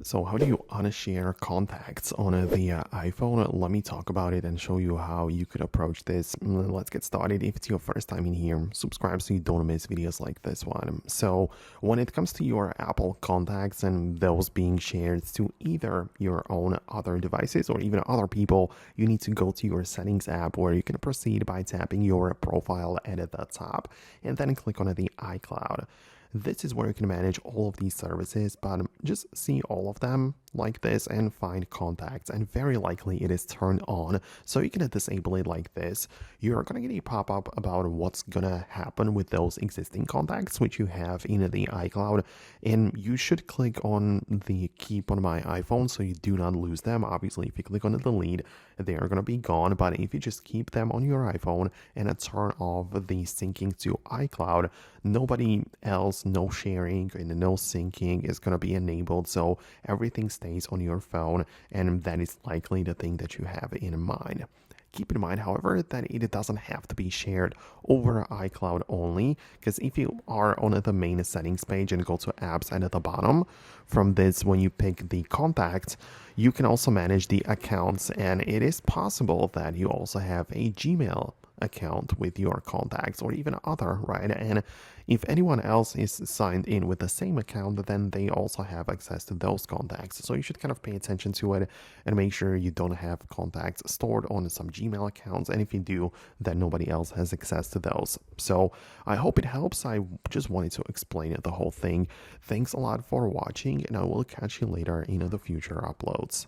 So how do you unshare contacts on the iPhone? Let me talk about it and show you how you could approach this. Let's get started. If it's your first time in here, subscribe so you don't miss videos like this one. So when it comes to your Apple contacts and those being shared to either your own other devices or even other people, you need to go to your settings app where you can proceed by tapping your profile at the top and then click on the iCloud. This is where you can manage all of these services, but just see all of them like this and find contacts, and very likely it is turned on, so you can disable it like this. You're gonna get a pop-up about what's gonna happen with those existing contacts which you have in the iCloud, and you should click on the keep on my iPhone so you do not lose them. Obviously, if you click on the delete, they are gonna be gone, but if you just keep them on your iPhone and turn off the syncing to iCloud, nobody else, no sharing and no syncing is going to be enabled, so everything stays on your phone, and that is likely the thing that you have in mind. Keep in mind, however, that it doesn't have to be shared over iCloud only, because if you are on the main settings page and go to apps and at the bottom, from this, when you pick the contacts, you can also manage the accounts, and it is possible that you also have a Gmail account with your contacts or even other, right? And if anyone else is signed in with the same account, then they also have access to those contacts. So you should kind of pay attention to it and make sure you don't have contacts stored on some Gmail accounts. And if you do, then nobody else has access to those. So I hope it helps. I just wanted to explain the whole thing. Thanks a lot for watching, and I will catch you later in the future uploads.